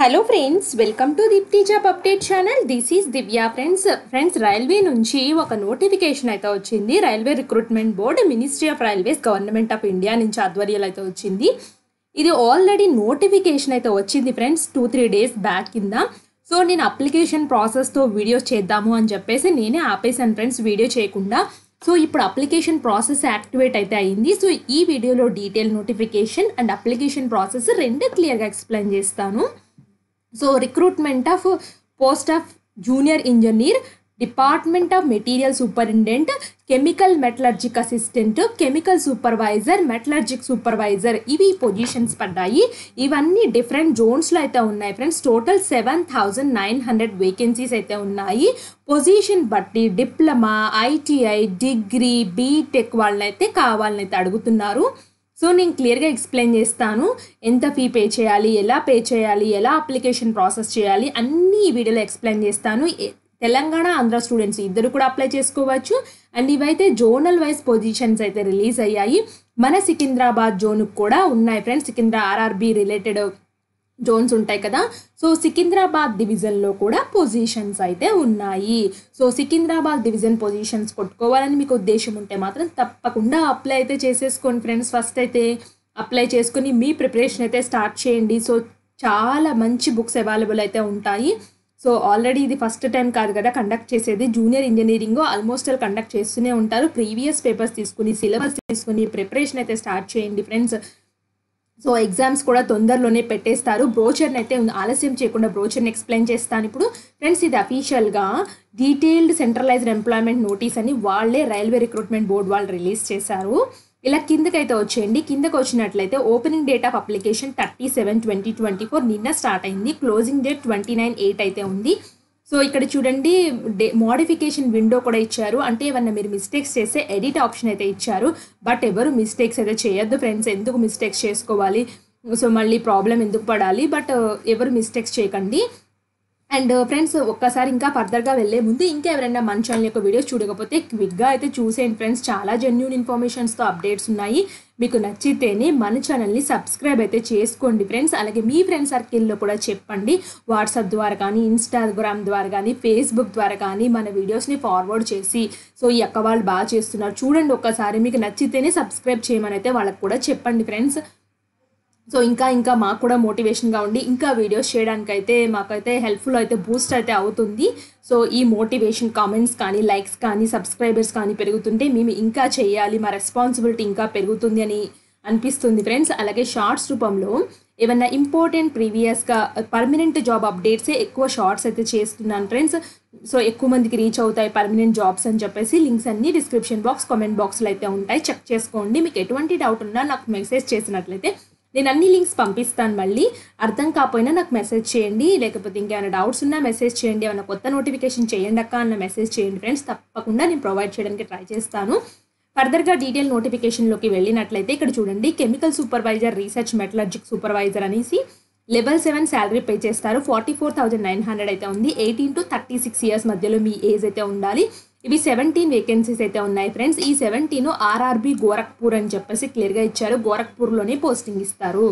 Hello friends, welcome to Deepti job update channel. This is Divya. Friends railway నుంచి ఒక notification అయితే వచ్చింది. Railway recruitment board, ministry of railways, government of India నుంచి ఆధ్వర్యాలు అయితే వచ్చింది. ఇది ఆల్రెడీ నోటిఫికేషన్ అయితే వచ్చింది ఫ్రెండ్స్ 2-3 డేస్ బ్యాక్ కింద. సో నేను అప్లికేషన్ ప్రాసెస్తో వీడియోస్ చేద్దాము అని చెప్పేసి నేనే ఆపేసాను ఫ్రెండ్స్, వీడియో చేయకుండా. సో ఇప్పుడు అప్లికేషన్ ప్రాసెస్ యాక్టివేట్ అయితే అయింది. సో ఈ వీడియోలో detail notification and application process రెండు క్లియర్గా ఎక్స్ప్లెయిన్ చేస్తాను. So recruitment of post of junior engineer, department of material superintendent, chemical metallurgic assistant, chemical supervisor, metallurgic supervisor, ఇవి పొజిషన్స్ పడ్డాయి. ఇవన్నీ డిఫరెంట్ జోన్స్లో అయితే ఉన్నాయి ఫ్రెండ్స్. టోటల్ 7,900 వేకెన్సీస్ అయితే ఉన్నాయి. పొజిషన్ బట్టి డిప్లొమా, ఐటీఐ, డిగ్రీ, బీటెక్ వాళ్ళనైతే కావాలనైతే అడుగుతున్నారు. సో నేను క్లియర్గా ఎక్స్ప్లెయిన్ చేస్తాను. ఎంత ఫీ పే చేయాలి, ఎలా పే చేయాలి, ఎలా అప్లికేషన్ ప్రాసెస్ చేయాలి, అన్నీ ఈ వీడియోలో ఎక్స్ప్లెయిన్ చేస్తాను. తెలంగాణ, ఆంధ్ర స్టూడెంట్స్ ఇద్దరు కూడా అప్లై చేసుకోవచ్చు. అండ్ ఇవైతే జోనల్ వైజ్ పొజిషన్స్ అయితే రిలీజ్ అయ్యాయి. మన సికింద్రాబాద్ జోన్కి కూడా ఉన్నాయి ఫ్రెండ్స్. ఆర్ఆర్బీ రిలేటెడ్ జోన్స్ ఉంటాయి కదా. సో సికింద్రాబాద్ డివిజన్లో కూడా పొజిషన్స్ అయితే ఉన్నాయి. సో సికింద్రాబాద్ డివిజన్ పొజిషన్స్ కొట్టుకోవాలని మీకు ఉద్దేశం ఉంటే మాత్రం తప్పకుండా అప్లై అయితే చేసేసుకోండి ఫ్రెండ్స్. ఫస్ట్ అయితే అప్లై చేసుకుని మీ ప్రిపరేషన్ అయితే స్టార్ట్ చేయండి. సో చాలా మంచి బుక్స్ అవైలబుల్ అయితే ఉంటాయి. సో ఆల్రెడీ ఇది ఫస్ట్ టైం కాదు కదా కండక్ట్ చేసేది. జూనియర్ ఇంజనీరింగ్ ఆల్మోస్ట్ కండక్ట్ చేస్తూనే ఉంటారు. ప్రీవియస్ పేపర్స్ తీసుకుని, సిలబస్ తీసుకుని ప్రిపరేషన్ అయితే స్టార్ట్ చేయండి ఫ్రెండ్స్. సో ఎగ్జామ్స్ కూడా తొందరలోనే పెట్టేస్తారు. బ్రోచర్ని అయితే ఆలస్యం చేయకుండా బ్రోచర్ని ఎక్స్ప్లెయిన్ చేస్తాను ఇప్పుడు ఫ్రెండ్స్. ఇది అఫీషియల్గా డీటెయిల్డ్ సెంట్రలైజ్డ్ ఎంప్లాయ్మెంట్ నోటీస్ అని వాళ్ళే రైల్వే రిక్రూట్మెంట్ బోర్డ్ వాళ్ళు రిలీజ్ చేశారు. ఇలా కిందకైతే వచ్చేయండి. కిందకు వచ్చినట్లయితే ఓపెనింగ్ డేట్ ఆఫ్ అప్లికేషన్ 30/7/2024 నిన్న స్టార్ట్ అయింది. క్లోజింగ్ డేట్ 29/8 అయితే ఉంది. సో ఇక్కడ చూడండి, మోడిఫికేషన్ విండో కూడా ఇచ్చారు. అంటే ఏమన్నా మీరు మిస్టేక్స్ చేస్తే ఎడిట్ ఆప్షన్ అయితే ఇచ్చారు. బట్ ఎవరు మిస్టేక్స్ అయితే చేయొద్దు ఫ్రెండ్స్. ఎందుకు మిస్టేక్స్ చేసుకోవాలి, సో మళ్ళీ ప్రాబ్లం ఎందుకు పడాలి, బట్ ఎవరు మిస్టేక్స్ చేయకండి. అండ్ ఫ్రెండ్స్, ఒక్కసారి ఇంకా ఫర్దర్గా వెళ్ళే ముందు ఇంకా ఎవరైనా మన ఛానల్ యొక్క వీడియోస్ చూడకపోతే క్విక్గా అయితే చూసేయండి ఫ్రెండ్స్. చాలా జెన్యూన్ ఇన్ఫర్మేషన్స్తో అప్డేట్స్ ఉన్నాయి. మీకు నచ్చితేనే మన ఛానల్ని సబ్స్క్రైబ్ అయితే చేసుకోండి ఫ్రెండ్స్. అలాగే మీ ఫ్రెండ్ సర్కిల్లో కూడా చెప్పండి. వాట్సాప్ ద్వారా కానీ, ఇన్స్టాగ్రామ్ ద్వారా కానీ, ఫేస్బుక్ ద్వారా కానీ మన వీడియోస్ని ఫార్వర్డ్ చేసి, సో ఈ అక్క వాళ్ళు బాగా చేస్తున్నారు చూడండి ఒక్కసారి, మీకు నచ్చితేనే సబ్స్క్రైబ్ చేయమని అయితే వాళ్ళకి కూడా చెప్పండి ఫ్రెండ్స్. సో ఇంకా మాకు కూడా మోటివేషన్గా ఉండి ఇంకా వీడియోస్ చేయడానికైతే మాకైతే హెల్ప్ఫుల్ అయితే బూస్ట్ అయితే అవుతుంది. సో ఈ మోటివేషన్ కామెంట్స్ కానీ, లైక్స్ కానీ, సబ్స్క్రైబర్స్ కానీ పెరుగుతుంటే మేము ఇంకా చేయాలి, మా రెస్పాన్సిబిలిటీ ఇంకా పెరుగుతుంది అని అనిపిస్తుంది ఫ్రెండ్స్. అలాగే షార్ట్స్ రూపంలో ఏమన్నా ఇంపార్టెంట్ ప్రీవియస్గా పర్మనెంట్ జాబ్ అప్డేట్సే ఎక్కువ షార్ట్స్ అయితే చేస్తున్నాను ఫ్రెండ్స్. సో ఎక్కువ మందికి రీచ్ అవుతాయి పర్మనెంట్ జాబ్స్ అని చెప్పేసి లింక్స్ అన్నీ డిస్క్రిప్షన్ బాక్స్, కామెంట్ బాక్స్లో అయితే ఉంటాయి. చెక్ చేసుకోండి. మీకు ఎటువంటి డౌట్ ఉన్నా నాకు మెసేజ్ చేసినట్లయితే నేను అన్ని లింక్స్ పంపిస్తాను. మళ్ళీ అర్థం కాకపోయినా నాకు మెసేజ్ చేయండి. లేకపోతే ఇంకేమైనా డౌట్స్ ఉన్నా మెసేజ్ చేయండి. ఏమైనా కొత్త నోటిఫికేషన్ చేయండి అక్క అన్న మెసేజ్ చేయండి ఫ్రెండ్స్. తప్పకుండా నేను ప్రొవైడ్ చేయడానికి ట్రై చేస్తాను. ఫర్దర్గా డీటెయిల్ నోటిఫికేషన్లోకి వెళ్ళినట్లయితే ఇక్కడ చూడండి, కెమికల్ సూపర్వైజర్, రీసెర్చ్ మెటలర్జిక్ సూపర్వైజర్ అనేసి లెవెల్ 7 శాలరీ పే చేస్తారు. 44,900 అయితే ఉంది. 18 to 36 ఇయర్స్ మధ్యలో మీ ఏజ్ అయితే ఉండాలి. ఇవి 17 వేకెన్సీస్ అయితే ఉన్నాయి ఫ్రెండ్స్. ఈ 17 ఆర్ఆర్బీ గోరఖ్పూర్ అని చెప్పేసి క్లియర్గా ఇచ్చారు. గోరఖ్పూర్లోనే పోస్టింగ్ ఇస్తారు.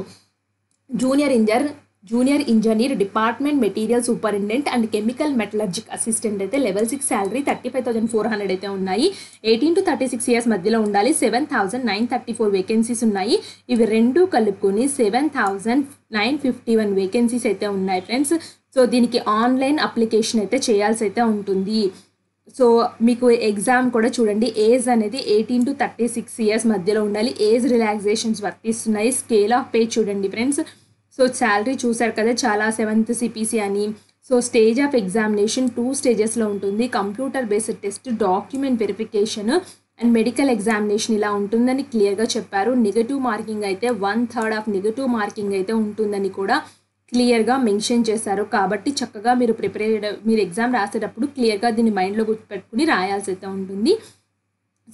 Junior engineer, department material superintendent and chemical metallurgic assistant అయితే లెవెల్ 6 శాలరీ 35,400 అయితే ఉన్నాయి. 18 to 36 ఇయర్స్ మధ్యలో ఉండాలి. 7,934 వేకెన్సీస్ ఉన్నాయి. ఇవి రెండు కలుపుకొని 7,951 వేకెన్సీస్ అయితే ఉన్నాయి ఫ్రెండ్స్. సో దీనికి ఆన్లైన్ అప్లికేషన్ అయితే చేయాల్సి అయితే ఉంటుంది. సో మీకు ఎగ్జామ్ కూడా చూడండి, ఏజ్ అనేది 18 to 36 ఇయర్స్ మధ్యలో ఉండాలి. ఏజ్ రిలాక్సేషన్స్ వర్తిస్తున్నాయి. స్కేల్ ఆఫ్ పే చూడండి ఫ్రెండ్స్. సో శాలరీ చూసారు కదా, చాలా 7th CPC అని. సో స్టేజ్ ఆఫ్ ఎగ్జామినేషన్ 2 స్టేజెస్లో ఉంటుంది. Computer based test, document verification and medical examination ఇలా ఉంటుందని క్లియర్గా చెప్పారు. నెగటివ్ మార్కింగ్ అయితే 1/3 ఆఫ్ నెగటివ్ మార్కింగ్ అయితే ఉంటుందని కూడా క్లియర్గా మెన్షన్ చేశారు. కాబట్టి చక్కగా మీరు ఎగ్జామ్ రాసేటప్పుడు క్లియర్గా దీన్ని మైండ్లో గుర్తుపెట్టుకుని రాయాల్సి అయితే ఉంటుంది.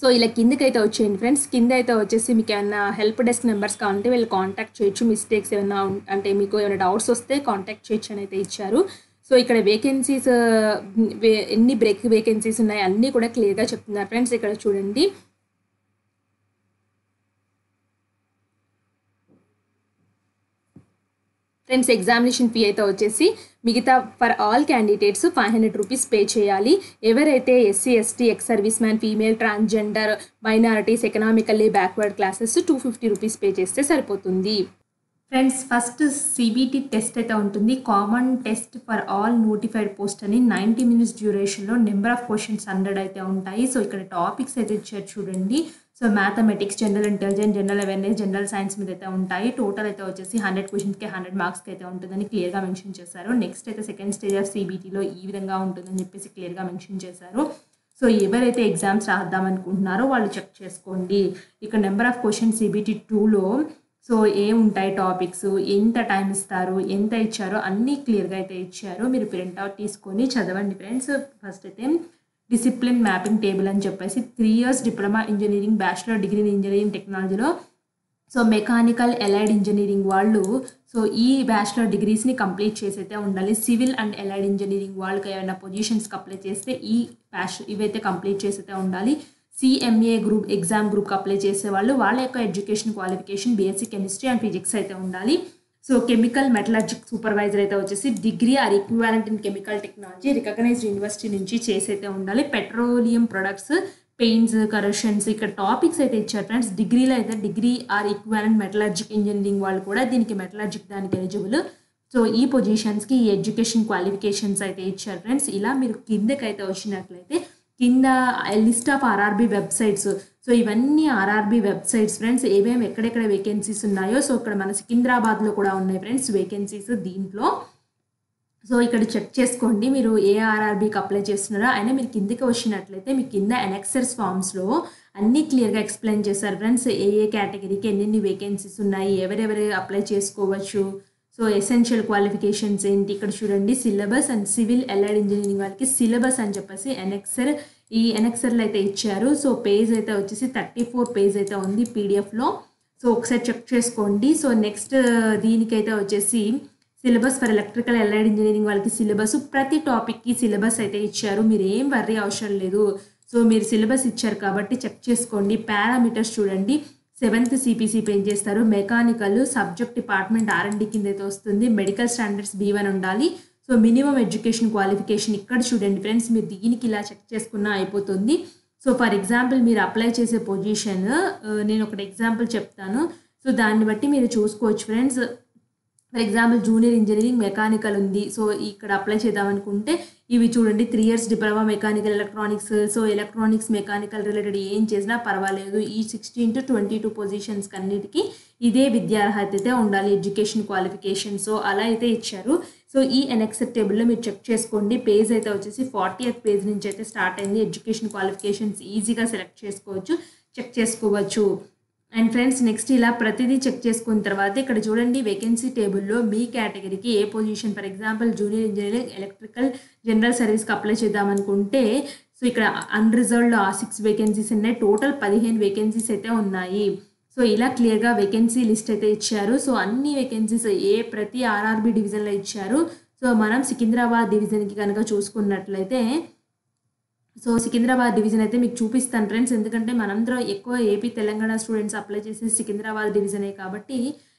సో ఇలా కిందకైతే వచ్చేయండి ఫ్రెండ్స్. కింద అయితే వచ్చేసి మీకు ఏమైనా హెల్ప్ డెస్క్ నెంబర్స్ కావాలంటే వీళ్ళు కాంటాక్ట్ చేయొచ్చు. మిస్టేక్స్ ఏమైనా అంటే మీకు ఏమైనా డౌట్స్ వస్తే కాంటాక్ట్ చేయొచ్చు అని అయితే ఇచ్చారు. సో ఇక్కడ వేకెన్సీస్ ఎన్ని వేకెన్సీస్ ఉన్నాయి అన్నీ కూడా క్లియర్గా చెప్తున్నారు ఫ్రెండ్స్. ఇక్కడ చూడండి, ఫ్రెండ్స్ ఎగ్జామినేషన్ ఫీ అయితే వచ్చేసి మిగతా for all candidates 500 rupees pay చేయాలి. ఎవరైతే SC ST ex service man female transgender minorities economically backward classes 250 rupees pay చేస్తే సరిపోతుంది. ఫ్రెండ్స్ ఫస్ట్ సిబిటి టెస్ట్ అయితే ఉంటుంది. Common test for all notified post అని 90 మినిట్స్ డ్యూరేషన్లో నెంబర్ ఆఫ్ క్వశ్చన్స్ 100 అయితే ఉంటాయి. So ఇక్కడ టాపిక్స్ అయితే ఇచ్చారు చూడండి. So mathematics, general intelligence, general awareness, general science మీద అయితే ఉంటాయి. టోటల్ అయితే వచ్చేసి 100 క్వశ్చన్స్కి 100 మార్క్స్కి అయితే ఉంటుందని క్లియర్గా మెన్షన్ చేశారు. నెక్స్ట్ అయితే సెకండ్ స్టేజ్ ఆఫ్ సిబిటీలో ఈ విధంగా ఉంటుందని చెప్పేసి క్లియర్గా మెన్షన్ చేశారు. సో ఎవరైతే ఎగ్జామ్స్ రాద్దాం అనుకుంటున్నారో వాళ్ళు చెక్ చేసుకోండి. ఇక్కడ నెంబర్ ఆఫ్ క్వశ్చన్స్ సిబిటీ 2లో సో ఏముంటాయి టాపిక్స్, ఎంత టైం ఇస్తారు, ఎంత ఇచ్చారో అన్నీ క్లియర్గా అయితే ఇచ్చారు. మీరు ప్రింట్అవుట్ తీసుకొని చదవండి ఫ్రెండ్స్. ఫస్ట్ అయితే డిసిప్లిన్ మ్యాపింగ్ టేబుల్ అని చెప్పేసి 3 years diploma engineering, bachelor degree in engineering టెక్నాలజీలో సో మెకానికల్ ఎలైడ్ ఇంజనీరింగ్ వాళ్ళు సో ఈ బ్యాచిలర్ డిగ్రీస్ని కంప్లీట్ చేసి అయితే ఉండాలి. సివిల్ అండ్ ఎలైడ్ ఇంజనీరింగ్ వాళ్ళకి ఏమైనా పొజిషన్స్కి అప్లై చేస్తే ఇవైతే కంప్లీట్ చేసి అయితే ఉండాలి. సిఎంఏ గ్రూప్ ఎగ్జామ్ గ్రూప్కి అప్లై చేసే వాళ్ళ యొక్క education qualification BSc chemistry and physics అయితే ఉండాలి. సో కెమికల్ మెటలర్జిక్ సూపర్వైజర్ అయితే వచ్చేసి degree or equivalent in chemical technology recognised university నుంచి చేసి అయితే ఉండాలి. పెట్రోలియం ప్రొడక్ట్స్, పెయింట్స్, కరెక్షన్స్ ఇక్కడ టాపిక్స్ అయితే ఇచ్చారు ఫ్రెండ్స్. డిగ్రీలో అయితే degree or equivalent metallurgic engineering వాళ్ళు కూడా దీనికి మెటలర్జిక్ దానికి ఎలిజిబుల్. సో ఈ పొజిషన్స్కి ఈ ఎడ్యుకేషన్ క్వాలిఫికేషన్స్ అయితే ఇచ్చారు ఫ్రెండ్స్. ఇలా మీరు కిందకైతే వచ్చినట్లయితే కింద list of RRB websites. So ఇవన్నీ ఆర్ఆర్బీ వెబ్సైట్స్ ఫ్రెండ్స్. ఏమేమి ఎక్కడెక్కడ వేకెన్సీస్ ఉన్నాయో సో ఇక్కడ మన సికింద్రాబాద్లో కూడా ఉన్నాయి ఫ్రెండ్స్ వేకెన్సీస్ దీంట్లో. సో ఇక్కడ చెక్ చేసుకోండి మీరు ఏ ఆర్ఆర్బీకి అప్లై చేస్తున్నారో. అయినా మీరు కిందకి వచ్చినట్లయితే మీ కింద ఎనెక్సర్స్ ఫామ్స్లో అన్నీ క్లియర్గా ఎక్స్ప్లెయిన్ చేశారు ఫ్రెండ్స్. ఏ కేటగిరీకి ఎన్ని వేకెన్సీస్ ఉన్నాయి, ఎవరెవరు అప్లై చేసుకోవచ్చు, సో ఎసెన్షియల్ క్వాలిఫికేషన్స్ ఏంటి. ఇక్కడ చూడండి syllabus and civil allied engineering వాళ్ళకి సిలబస్ అని చెప్పేసి ఈ ఎనెక్సర్లో అయితే ఇచ్చారు. సో పేజ్ అయితే వచ్చేసి 34 పేజ్ అయితే ఉంది పీడిఎఫ్లో. సో ఒకసారి చెక్ చేసుకోండి. సో నెక్స్ట్ దీనికైతే వచ్చేసి syllabus for electrical allied engineering వాళ్ళకి సిలబస్, ప్రతి టాపిక్కి సిలబస్ అయితే ఇచ్చారు. మీరు ఏం వర్రీ అవసరం లేదు. సో మీరు సిలబస్ ఇచ్చారు కాబట్టి చెక్ చేసుకోండి. పారామీటర్స్ చూడండి. 7th CPC పే చేస్తారు. మెకానికల్ సబ్జెక్ట్ డిపార్ట్మెంట్ R&D కింద అయితే వస్తుంది. మెడికల్ స్టాండర్డ్స్ B1 ఉండాలి. సో మినిమం ఎడ్యుకేషన్ క్వాలిఫికేషన్ ఇక్కడ చూడండి ఫ్రెండ్స్. మీరు దీనికి ఇలా చెక్ చేసుకున్నా అయిపోతుంది. సో ఫర్ ఎగ్జాంపుల్ మీరు అప్లై చేసే పొజిషన్ నేను ఒకటి ఎగ్జాంపుల్ చెప్తాను. సో దాన్ని బట్టి మీరు చూసుకోవచ్చు friends. For example junior engineering mechanical ఉంది. సో ఇక్కడ అప్లై చేద్దామనుకుంటే ఇవి చూడండి 3 years diploma mechanical electronics. So electronics mechanical related ఏం చేసినా పర్వాలేదు. ఈ 16 to 22 పొజిషన్స్కి అన్నిటికీ ఇదే విద్యార్హత అయితే ఉండాలి, ఎడ్యుకేషన్ క్వాలిఫికేషన్. సో అలా అయితే ఇచ్చారు. సో ఈ ఎనెక్సర్ టేబుల్లో మీరు చెక్ చేసుకోండి. పేజ్ అయితే వచ్చేసి 40th పేజ్ నుంచి అయితే స్టార్ట్ అయింది. ఎడ్యుకేషన్ క్వాలిఫికేషన్స్ ఈజీగా సెలెక్ట్ చేసుకోవచ్చు, చెక్ చేసుకోవచ్చు. అండ్ ఫ్రెండ్స్ నెక్స్ట్ ఇలా ప్రతిదీ చెక్ చేసుకున్న తర్వాత ఇక్కడ చూడండి వేకెన్సీ టేబుల్లో మీ కేటగిరీకి ఏ position, for example junior engineering electrical general సర్వీస్కి అప్లై చేద్దామనుకుంటే సో ఇక్కడ అన్రిజర్వ్డ్ 6 వేకెన్సీస్ ఉన్నాయి. టోటల్ 15 వేకెన్సీస్ అయితే ఉన్నాయి. సో ఇలా క్లియర్గా వేకెన్సీ లిస్ట్ అయితే ఇచ్చారు. సో అన్ని వేకెన్సీస్ ప్రతి ఆర్ఆర్బీ డివిజన్లో ఇచ్చారు. సో మనం సికింద్రాబాద్ డివిజన్కి కనుక చూసుకున్నట్లయితే సో సికింద్రాబాద్ డివిజన్ అయితే మీకు చూపిస్తాను ఫ్రెండ్స్. ఎందుకంటే మనందరం ఎక్కువ ఏపీ తెలంగాణ స్టూడెంట్స్ అప్లై చేసి సికింద్రాబాద్ డివిజనే కాబట్టి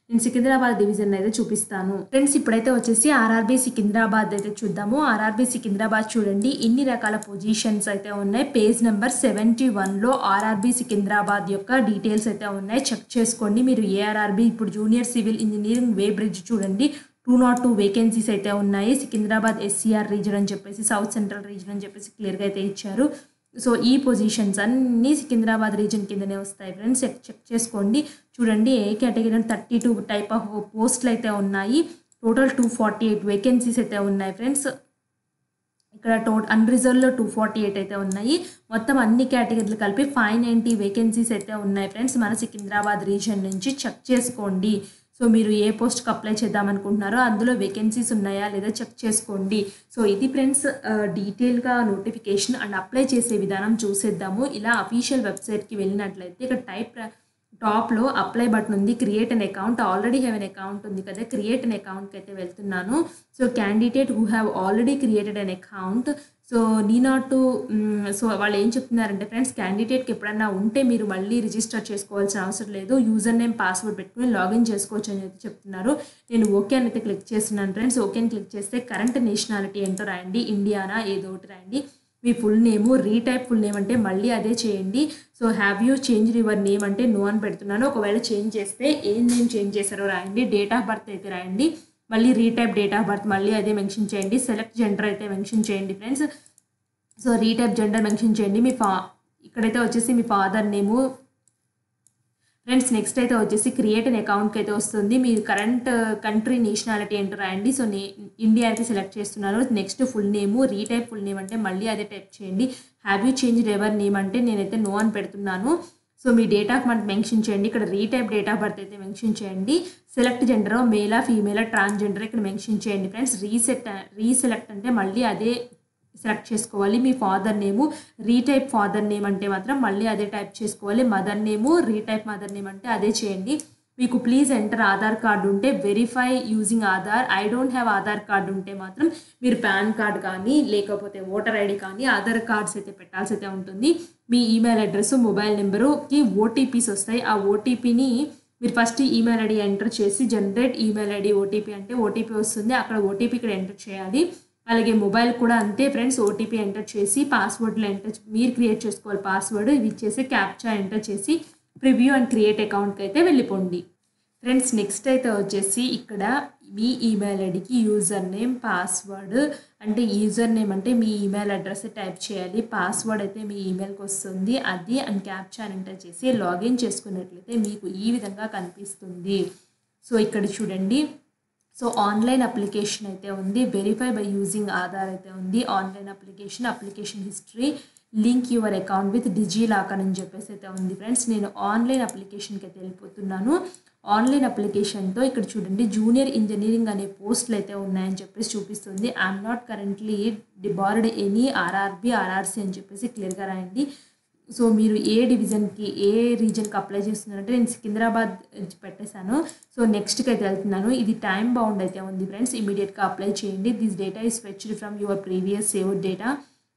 నేను సికింద్రాబాద్ డివిజన్ అయితే చూపిస్తాను ఫ్రెండ్స్. ఇప్పుడైతే వచ్చేసి ఆర్ఆర్బీ సికింద్రాబాద్ అయితే చూద్దాము. ఆర్ఆర్బీ సికింద్రాబాద్ చూడండి ఇన్ని రకాల పొజిషన్స్ అయితే ఉన్నాయి. పేజ్ నెంబర్ 71లో ఆర్ఆర్బీ సికింద్రాబాద్ యొక్క డీటెయిల్స్ అయితే ఉన్నాయి. చెక్ చేసుకోండి మీరు ఏఆర్ఆర్బీ. ఇప్పుడు జూనియర్ సివిల్ ఇంజనీరింగ్ వే బ్రిడ్జ్ చూడండి 202 వేకెన్సీస్ అయితే ఉన్నాయి. సికింద్రాబాద్ SCR రీజన్ అని చెప్పేసి సౌత్ సెంట్రల్ రీజన్ అని చెప్పేసి క్లియర్గా అయితే ఇచ్చారు. సో ఈ పొజిషన్స్ అన్నీ సికింద్రాబాద్ రీజన్ కిందనే వస్తాయి ఫ్రెండ్స్. చెక్ చేసుకోండి. చూడండి ఏ కేటగిరీ 32 టైప్ ఆఫ్ పోస్టులు అయితే ఉన్నాయి. టోటల్ 248 వేకెన్సీస్ అయితే ఉన్నాయి ఫ్రెండ్స్. ఇక్కడ అన్రిజర్వ్లో 248 అయితే ఉన్నాయి. మొత్తం అన్ని కేటగిరీలు కలిపి 590 వేకెన్సీస్ అయితే ఉన్నాయి ఫ్రెండ్స్ మన సికింద్రాబాద్ రీజన్ నుంచి. చెక్ చేసుకోండి. సో మీరు ఏ పోస్ట్కి అప్లై చేద్దాం అనుకుంటున్నారో అందులో వేకెన్సీస్ ఉన్నాయా లేదా చెక్ చేసుకోండి. సో ఇది ఫ్రెండ్స్ డీటెయిల్గా నోటిఫికేషన్ అండ్ అప్లై చేసే విధానం చూసేద్దాము. ఇలా అఫీషియల్ వెబ్సైట్కి వెళ్ళినట్లయితే ఇక్కడ టాప్లో అప్లై బటన్ ఉంది, create an account, already have an account ఉంది కదా, క్రియేట్ అన్ అకౌంట్కి అయితే వెళ్తున్నాను. So candidate who have already created an account, so so వాళ్ళు ఏం చెప్తున్నారంటే ఫ్రెండ్స్, క్యాండిడేట్కి ఎప్పుడన్నా ఉంటే మీరు మళ్ళీ రిజిస్టర్ చేసుకోవాల్సిన అవసరం లేదు, యూజర్ నేమ్ పాస్వర్డ్ పెట్టుకుని లాగిన్ చేసుకోవచ్చు అని అయితే చెప్తున్నారు. నేను ఓకే అని అయితే క్లిక్ చేస్తున్నాను ఫ్రెండ్స్. ఓకే అని క్లిక్ చేస్తే కరెంట్ నేషనాలిటీ ఏంటో రాయండి, ఇండియానా ఏదో ఒకటి రాయండి, మీ full name, retype full name అంటే మళ్ళీ అదే చేయండి. So have you change your name అంటే నో అని పెడుతున్నాను. ఒకవేళ చేంజ్ చేస్తే ఏం నేమ్ చేంజ్ చేశారో రాయండి, డేట్ ఆఫ్ బర్త్ అయితే రాయండి, మళ్ళీ రీటైప్ డేట్ ఆఫ్ బర్త్ మళ్ళీ అదే మెన్షన్ చేయండి, సెలెక్ట్ జెండర్ అయితే మెన్షన్ చేయండి friends. So retype gender mention చేయండి, ఇక్కడైతే వచ్చేసి మీ ఫాదర్ నేము ఫ్రెండ్స్. నెక్స్ట్ అయితే వచ్చేసి క్రియేట్ అన్ అకౌంట్కి అయితే వస్తుంది, మీరు కరెంట్ కంట్రీ నేషనాలిటీ ఏంటో రాయండి. సో ఇండియా అయితే సెలెక్ట్ చేస్తున్నాను. Next full name, retype full name అంటే మళ్ళీ అదే టైప్ చేయండి, have you change ever name అంటే నేనైతే నో అని పెడుతున్నాను. సో మీ డేట్ ఆఫ్ బర్త్ మెన్షన్ చేయండి, ఇక్కడ రీటైప్ డేట్ ఆఫ్ బర్త్ అయితే మెన్షన్ చేయండి, సెలెక్ట్ జెండర్ మేలా ఫీమేలా ట్రాన్స్జెండర్ ఇక్కడ మెన్షన్ చేయండి ఫ్రెండ్స్. రీసెలెక్ట్ అంటే మళ్ళీ అదే సెలెక్ట్ చేసుకోవాలి. మీ father name, retype father name అంటే మాత్రం మళ్ళీ అదే టైప్ చేసుకోవాలి, mother name, retype mother name అంటే అదే చేయండి. మీకు ప్లీజ్ ఎంటర్ ఆధార్ కార్డు ఉంటే verify using Aadhaar, I don't have Aadhaar card ఉంటే మాత్రం మీరు పాన్ కార్డ్ కానీ లేకపోతే ఓటర్ ఐడి కానీ ఆధార్ కార్డ్స్ అయితే పెట్టాల్సి అయితే ఉంటుంది. మీ ఈమెయిల్ అడ్రస్, మొబైల్ నెంబరుకి ఓటీపీస్ వస్తాయి, ఆ ఓటీపీని మీరు ఫస్ట్ ఈమెయిల్ ఐడి ఎంటర్ చేసి జనరేట్ ఈమెయిల్ ఐడి ఓటీపీ అంటే ఓటీపీ వస్తుంది, అక్కడ ఓటీపీ ఇక్కడ ఎంటర్ చేయాలి. అలాగే మొబైల్ కూడా అంతే ఫ్రెండ్స్, ఓటీపీ ఎంటర్ చేసి పాస్వర్డ్లో మీరు క్రియేట్ చేసుకోవాలి పాస్వర్డ్, ఇవి ఇచ్చేసి క్యాప్చా ఎంటర్ చేసి ప్రివ్యూ అండ్ క్రియేట్ అకౌంట్కి అయితే వెళ్ళిపోండి ఫ్రెండ్స్. నెక్స్ట్ అయితే వచ్చేసి ఇక్కడ మీ ఈమెయిల్ ఐడికి యూజర్ నేమ్, పాస్వర్డ్ అంటే యూజర్ నేమ్ అంటే మీ ఈమెయిల్ అడ్రస్ టైప్ చేయాలి, పాస్వర్డ్ అయితే మీ ఈమెయిల్కి వస్తుంది అది, అండ్ క్యాప్చా ఎంటర్ చేసి లాగిన్ చేసుకున్నట్లయితే మీకు ఈ విధంగా కనిపిస్తుంది. సో ఇక్కడ చూడండి, సో ఆన్లైన్ అప్లికేషన్ అయితే ఉంది, వెరిఫై బై యూజింగ్ ఆధార్ అయితే ఉంది, online application history, link your account with DigiLocker అని చెప్పేసి అయితే ఉంది ఫ్రెండ్స్. నేను ఆన్లైన్ అప్లికేషన్కి అయితే వెళ్ళిపోతున్నాను. ఆన్లైన్ అప్లికేషన్తో ఇక్కడ చూడండి జూనియర్ ఇంజనీరింగ్ అనే పోస్టులు అయితే ఉన్నాయని చెప్పేసి చూపిస్తుంది. I'm not currently debarred any RRB RRC అని చెప్పేసి క్లియర్గా రాయండి. సో మీరు ఏ డివిజన్కి ఏ రీజన్కి అప్లై చేస్తున్నారంటే నేను సికింద్రాబాద్ పెట్టేశాను. సో నెక్స్ట్కి అయితే వెళ్తున్నాను. ఇది టైం బౌండ్ అయితే ఉంది ఫ్రెండ్స్, ఇమీడియట్గా అప్లై చేయండి. This data is fetched from your previous saved data.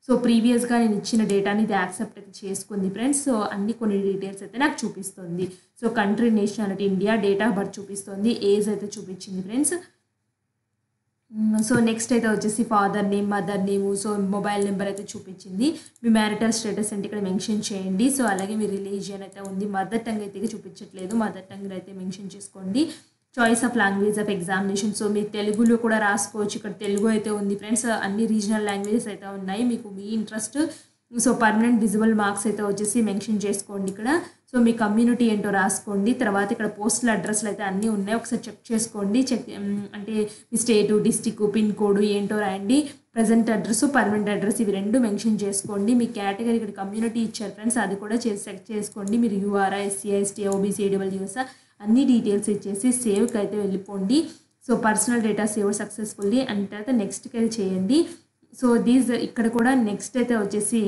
So ప్రీవియస్గా నేను ఇచ్చిన డేటాని ఇది యాక్సెప్ట్ అయితే చేసుకుంది ఫ్రెండ్స్. సో అన్ని కొన్ని డీటెయిల్స్ అయితే నాకు చూపిస్తుంది. So country nationality India, date of birth చూపిస్తుంది, ఏజ్ అయితే చూపించింది ఫ్రెండ్స్. సో నెక్స్ట్ అయితే వచ్చేసి father name, mother name, so mobile number అయితే చూపించింది. మీ మ్యారిటల్ స్టేటస్ అంటే ఇక్కడ మెన్షన్ చేయండి. సో అలాగే మీ రిలీజియన్ అయితే ఉంది, మదర్ టంగ్ అయితే చూపించట్లేదు, మదర్ టంగ్ అయితే మెన్షన్ చేసుకోండి. Choice of language of examination, so మీరు తెలుగులో కూడా రాసుకోవచ్చు, ఇక్కడ తెలుగు అయితే ఉంది ఫ్రెండ్స్. అన్ని రీజనల్ లాంగ్వేజెస్ అయితే ఉన్నాయి, మీకు మీ interest. So permanent visible marks అయితే వచ్చేసి మెన్షన్ చేసుకోండి ఇక్కడ. సో మీ కమ్యూనిటీ ఏంటో రాసుకోండి. తర్వాత ఇక్కడ పోస్టల్ అడ్రస్లు అయితే అన్నీ ఉన్నాయి, ఒకసారి చెక్ చేసుకోండి. అంటే మీ స్టేటు, డిస్టిక్, పిన్ కోడ్ ఏంటో రాయండి. ప్రజెంట్ అడ్రస్, పర్మనెంట్ అడ్రస్ ఇవి రెండు మెన్షన్ చేసుకోండి. మీ కేటగిరీ ఇక్కడ కమ్యూనిటీ ఇచ్చారు ఫ్రెండ్స్, అది కూడా చెక్ చేసుకోండి. మీరు యూఆర్ఆ, ఎస్సీ, ఎస్టీ, ఓబీసీ, ఏడబ్ల్యూఎస్ అన్ని డీటెయిల్స్ ఇచ్చేసి సేవ్కి అయితే వెళ్ళిపోండి. So personal data save successfully and తర్వాత నెక్స్ట్కి అయితే చేయండి. సో ఇక్కడ కూడా నెక్స్ట్ అయితే వచ్చేసి,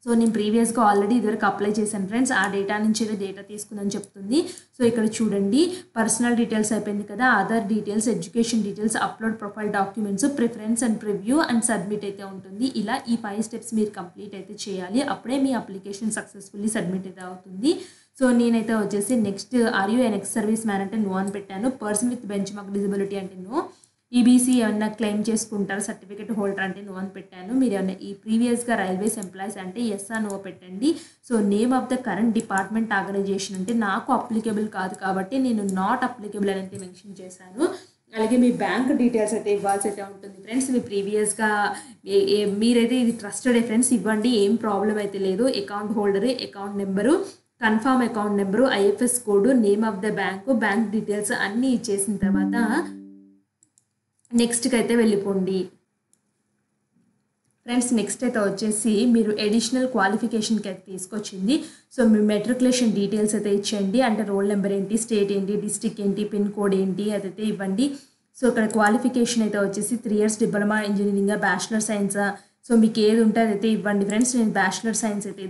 సో నేను ప్రీవియస్గా ఆల్రెడీ ఇదివరకు అప్లై చేశాను ఫ్రెండ్స్, ఆ డేటా నుంచి డేటా తీసుకుందని చెప్తుంది. సో ఇక్కడ చూడండి పర్సనల్ డీటెయిల్స్ అయిపోయింది కదా, Aadhaar details, education details, upload profile documents, preference and preview and submit అయితే ఉంటుంది. ఇలా ఈ 5 స్టెప్స్ మీరు కంప్లీట్ అయితే చేయాలి, అప్పుడే మీ అప్లికేషన్ సక్సెస్ఫుల్లీ సబ్మిట్ అయితే అవుతుంది. సో నేనైతే వచ్చేసి next are you an ex service man అంటే నో అని పెట్టాను, person with benchmark disability అంటే నో, ఈబీసీ ఏమన్నా క్లెయిమ్ చేసుకుంటారు, సర్టిఫికేట్ హోల్డర్ అంటే నో అని పెట్టాను. మీరు ఏమన్నా ఈ ప్రీవియస్గా రైల్వేస్ ఎంప్లాయీస్ అంటే ఎస్ ఆ నో పెట్టండి. So name of the current department organisation అంటే నాకు అప్లికేబుల్ కాదు కాబట్టి నేను నాట్ అప్లికేబుల్ అని అయితే మెన్షన్ చేశాను. అలాగే మీ బ్యాంక్ డీటెయిల్స్ అయితే ఇవ్వాల్సి అయితే ఉంటుంది ఫ్రెండ్స్. మీ ప్రీవియస్గా మీరైతే ఇది ట్రస్టెడ్ ఫ్రెండ్స్ ఇవ్వండి, ఏం ప్రాబ్లం అయితే లేదు. Account holder, account number, confirm account number, IFS code, name of the bank, bank details అన్నీ ఇచ్చేసిన తర్వాత నెక్స్ట్కి అయితే వెళ్ళిపోండి ఫ్రెండ్స్. నెక్స్ట్ అయితే వచ్చేసి మీరు అడిషనల్ క్వాలిఫికేషన్కి అయితే తీసుకొచ్చింది. సో మీ మెట్రికులేషన్ డీటెయిల్స్ అయితే ఇచ్చేయండి, అంటే రోల్ నెంబర్ ఏంటి, స్టేట్ ఏంటి, డిస్ట్రిక్ట్ ఏంటి, పిన్ కోడ్ ఏంటి అదైతే ఇవ్వండి. సో ఇక్కడ క్వాలిఫికేషన్ అయితే వచ్చేసి 3 years డిప్లొమా ఇంజనీరింగ్, బ్యాచిలర్ సైన్సా, సో మీకు ఏది ఉంటే అదైతే ఇవ్వండి ఫ్రెండ్స్. నేను బ్యాచిలర్ సైన్స్ అయితే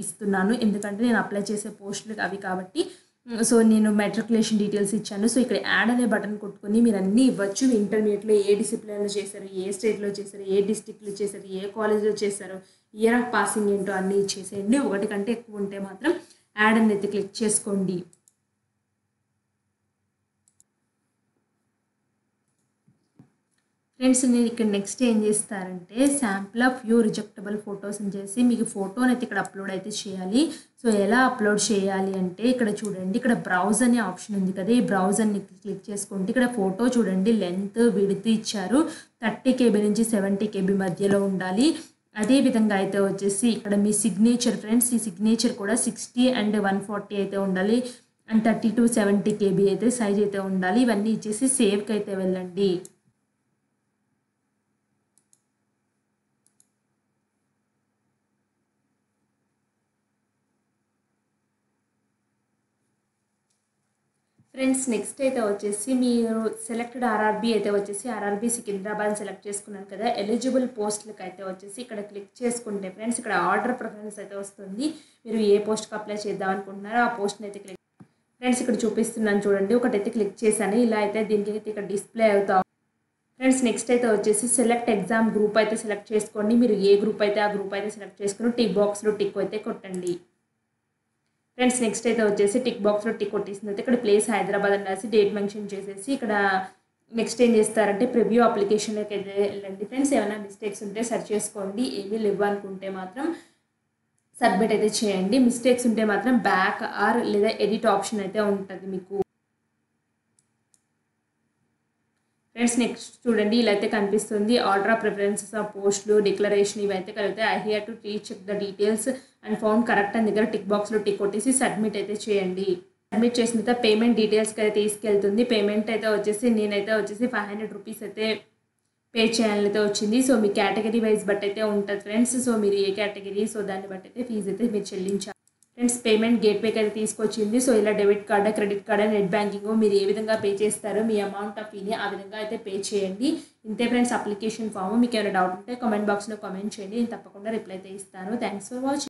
ఇస్తున్నాను, ఎందుకంటే నేను అప్లై చేసే పోస్టులు అవి కాబట్టి సో నేను మెట్రికులేషన్ డీటెయిల్స్ ఇచ్చాను. సో ఇక్కడ యాడ్ అనే బటన్ కొట్టుకొని మీరు అన్నీ ఇవ్వచ్చు. ఇంటర్మీడియట్లో ఏ డిసిప్లిన్లో చేశారు, ఏ స్టేట్లో చేశారు, ఏ డిస్ట్రిక్ట్లో చేశారు, ఏ కాలేజ్లో చేశారు, ఇయర్ ఆఫ్ పాసింగ్ ఏంటో అన్నీ ఇచ్చేసేయండి. ఒకటి కంటే ఎక్కువ ఉంటే మాత్రం యాడ్ అని అయితే క్లిక్ చేసుకోండి. ఫ్రెండ్స్ నేను ఇక్కడ నెక్స్ట్ ఏం చేస్తారంటే శాంపుల్ ఆఫ్ వ్యూ రిజెక్టబుల్ ఫొటోస్ అని చేసి మీకు ఫోటోని అయితే ఇక్కడ అప్లోడ్ అయితే చేయాలి. సో ఎలా అప్లోడ్ చేయాలి అంటే ఇక్కడ చూడండి, ఇక్కడ బ్రౌజ్ అనే ఆప్షన్ ఉంది కదా, ఈ బ్రౌజ్ అని క్లిక్ చేసుకోండి. ఇక్కడ ఫోటో చూడండి, లెంత్ విడ్త్ ఇచ్చారు. 30 KB నుంచి 70 KB మధ్యలో ఉండాలి. అదే విధంగా అయితే వచ్చేసి ఇక్కడ మీ సిగ్నేచర్ ఫ్రెండ్స్, ఈ సిగ్నేచర్ కూడా 60 and 140 అయితే ఉండాలి. అండ్ 30 to 70 KB అయితే సైజ్ అయితే ఉండాలి. ఇవన్నీ ఇచ్చేసి సేవ్కి అయితే వెళ్ళండి. ఫ్రెండ్స్ నెక్స్ట్ అయితే వచ్చేసి మీరు సెలెక్టెడ్ ఆర్ఆర్బీ అయితే వచ్చేసి ఆర్ఆర్బీ సికింద్రాబాద్ సెలెక్ట్ చేసుకున్నాను కదా, ఎలిజిబుల్ పోస్టులకు అయితే వచ్చేసి ఇక్కడ క్లిక్ చేసుకుంటే ఫ్రెండ్స్ ఇక్కడ ఆర్డర్ ప్రిఫరెన్స్ అయితే వస్తుంది. మీరు ఏ పోస్ట్కి అప్లై చేద్దాం అనుకుంటున్నారో ఆ పోస్ట్ని అయితే క్లిక్ ఫ్రెండ్స్ ఇక్కడ చూపిస్తున్నాను చూడండి, ఒకటైతే క్లిక్ చేశాను. ఇలా అయితే దీనికి అయితే ఇక్కడ డిస్ప్లే అవుతాం. ఫ్రెండ్స్ నెక్స్ట్ అయితే వచ్చేసి సెలెక్ట్ ఎగ్జామ్ గ్రూప్ అయితే సెలెక్ట్ చేసుకోండి. మీరు ఏ గ్రూప్ అయితే ఆ గ్రూప్ అయితే సెలెక్ట్ చేసుకుని టిక్ బాక్స్లో టిక్ అయితే కొట్టండి. ఫ్రెండ్స్ నెక్స్ట్ అయితే వచ్చేసి టిక్ బాక్స్లో టిక్ కొట్టేసిన అయితే ఇక్కడ ప్లేస్ హైదరాబాద్ అని రాసి డేట్ మెన్షన్ చేసేసి ఇక్కడ నెక్స్ట్ ఏం చేస్తారంటే ప్రివ్యూ అప్లికేషన్లోకి అయితే వెళ్ళండి. ఫ్రెండ్స్ ఏమైనా మిస్టేక్స్ ఉంటే సెర్చ్ చేసుకోండి. ఏమీ లేవు అనుకుంటే మాత్రం సబ్మిట్ అయితే చేయండి. మిస్టేక్స్ ఉంటే మాత్రం బ్యాక్ ఆర్ లేదా ఎడిట్ ఆప్షన్ అయితే ఉంటుంది మీకు. ఫ్రెండ్స్ నెక్స్ట్ చూడండి, ఇలా అయితే కనిపిస్తుంది. ఆర్డర్ ఆఫ్ ప్రిఫరెన్సెస్ ఆఫ్ పోస్టులు, డిక్లరేషన్ ఇవైతే కలిగితే I here to check the details and found correct అని దగ్గర టిక్ బాక్స్లో టిక్ కొట్టేసి సబ్మిట్ అయితే చేయండి. సబ్మిట్ చేసిన తర్వాత పేమెంట్ డీటెయిల్స్కి అయితే తీసుకెళ్తుంది. పేమెంట్ అయితే వచ్చేసి నేనైతే వచ్చేసి 500 రూపీస్ అయితే పే చేయాలని అయితే వచ్చింది. సో మీ కేటగిరీ వైజ్ బట్టి అయితే ఉంటుంది ఫ్రెండ్స్. సో మీరు ఏ కేటగిరీ సో దాన్ని బట్టి అయితే ఫీజు అయితే మీరు చెల్లించాలి. ఫ్రెండ్స్ పేమెంట్ గేట్వేకి అయితే తీసుకొచ్చింది. సో ఇలా debit card, credit card, net banking మీరు ఏ విధంగా పే చేస్తారో మీ అమౌంట్ ఆఫ్ ఫీని ఆ విధంగా అయితే పే చేయండి. ఇంతే ఫ్రెండ్స్ అప్లికేషన్ ఫామ్. మీకు ఏమైనా డౌట్ ఉంటే కామెంట్ బాక్స్లో కామెంట్ చేయండి, నేను తప్పకుండా రిప్లై అయితే ఇస్తాను. Thanks for watching.